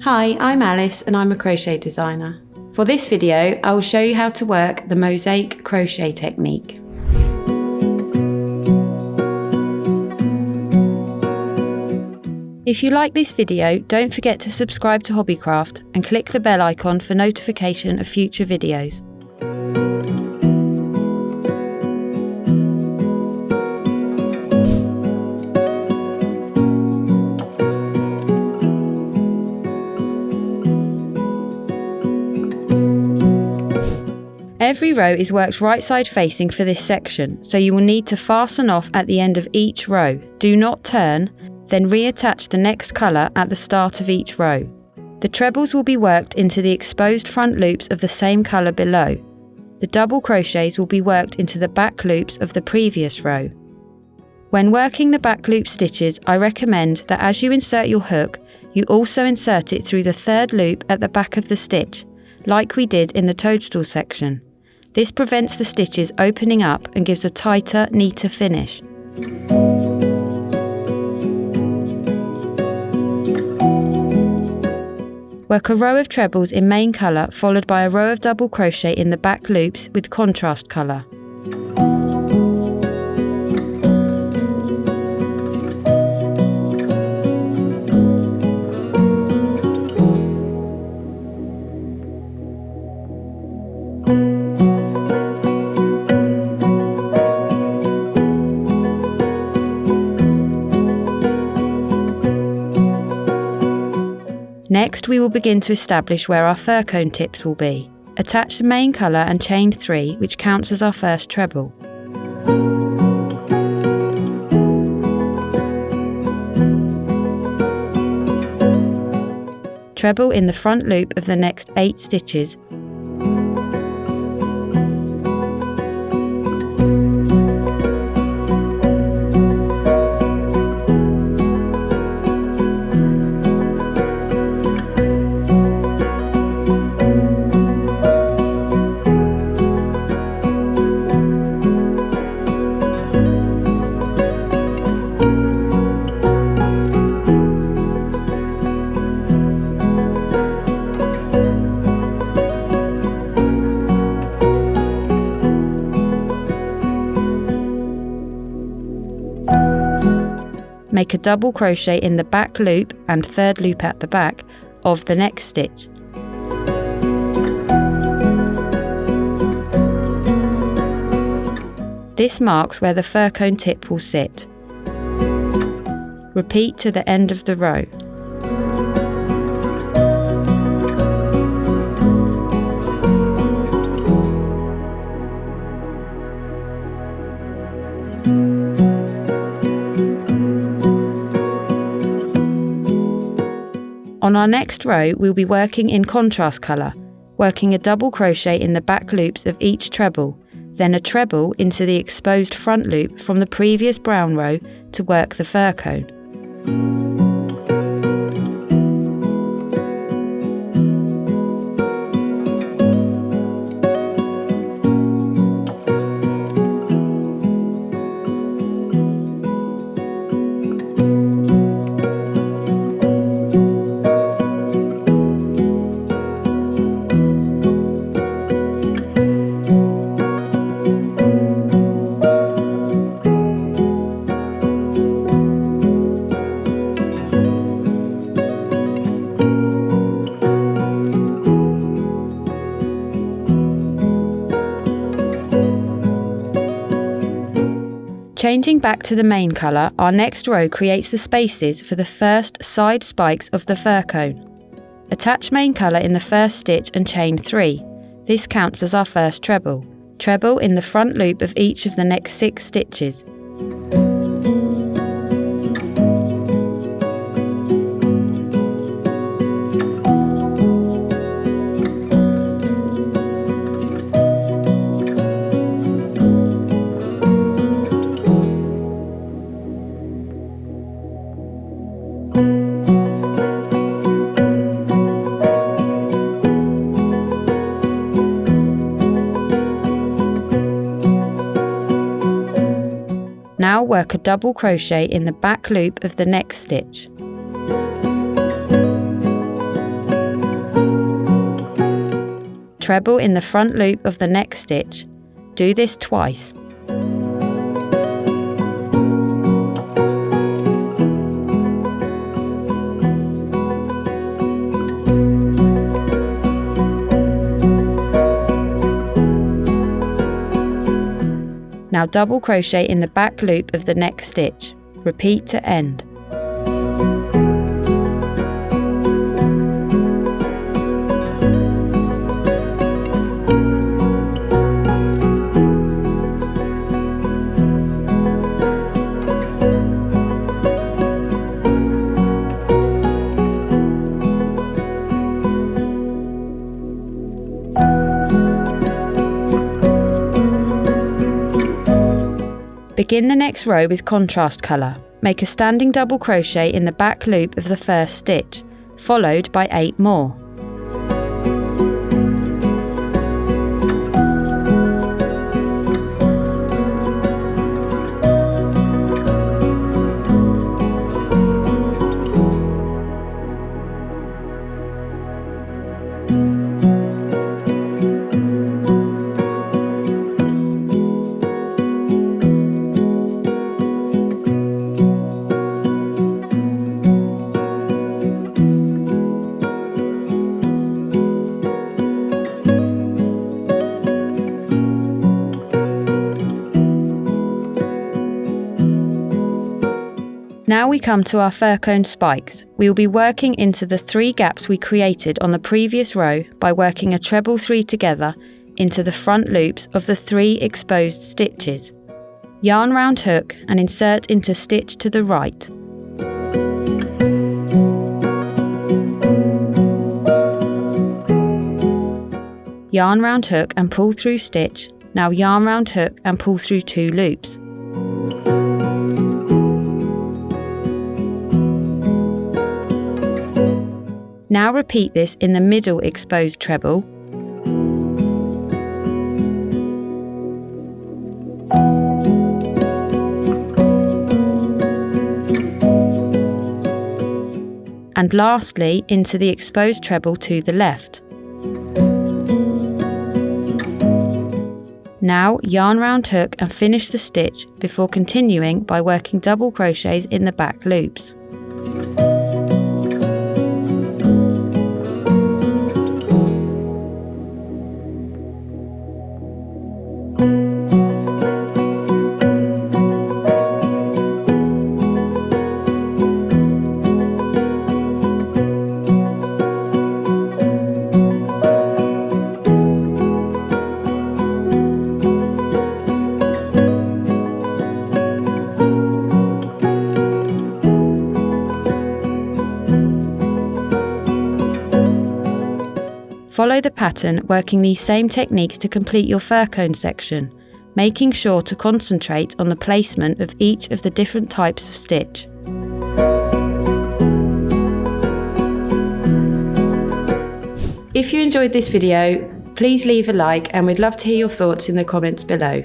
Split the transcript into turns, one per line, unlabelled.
Hi, I'm Alice and I'm a crochet designer. For this video, I will show you how to work the Mosaic crochet technique. If you like this video, don't forget to subscribe to Hobbycraft and click the bell icon for notification of future videos. Every row is worked right side facing for this section, so you will need to fasten off at the end of each row. Do not turn, then reattach the next colour at the start of each row. The trebles will be worked into the exposed front loops of the same colour below. The double crochets will be worked into the back loops of the previous row. When working the back loop stitches, I recommend that as you insert your hook, you also insert it through the third loop at the back of the stitch, like we did in the toadstool section. This prevents the stitches opening up and gives a tighter, neater finish. Work a row of trebles in main colour followed by a row of double crochet in the back loops with contrast colour. Next, we will begin to establish where our fir cone tips will be. Attach the main colour and chain 3, which counts as our first treble. Treble in the front loop of the next 8 stitches. Make a double crochet in the back loop and third loop at the back of the next stitch. This marks where the fir cone tip will sit. Repeat to the end of the row. On our next row, we'll be working in contrast colour, working a double crochet in the back loops of each treble, then a treble into the exposed front loop from the previous brown row to work the fir cone. Changing back to the main colour, our next row creates the spaces for the first side spikes of the fir cone. Attach main colour in the first stitch and chain 3. This counts as our first treble. Treble in the front loop of each of the next 6 stitches. Now work a double crochet in the back loop of the next stitch. treble in the front loop of the next stitch. Do this twice. Now double crochet in the back loop of the next stitch. Repeat to end. Begin the next row with contrast colour. Make a standing double crochet in the back loop of the first stitch, followed by 8 more. Now we come to our fir cone spikes. We will be working into the 3 gaps we created on the previous row by working a treble 3 together into the front loops of the 3 exposed stitches. Yarn round hook and insert into stitch to the right. Yarn round hook and pull through stitch. Now yarn round hook and pull through 2 loops. Now repeat this in the middle exposed treble. And lastly into the exposed treble to the left. Now yarn round hook and finish the stitch before continuing by working double crochets in the back loops. Follow the pattern, working these same techniques to complete your fir cone section, making sure to concentrate on the placement of each of the different types of stitch. If you enjoyed this video, please leave a like and we'd love to hear your thoughts in the comments below.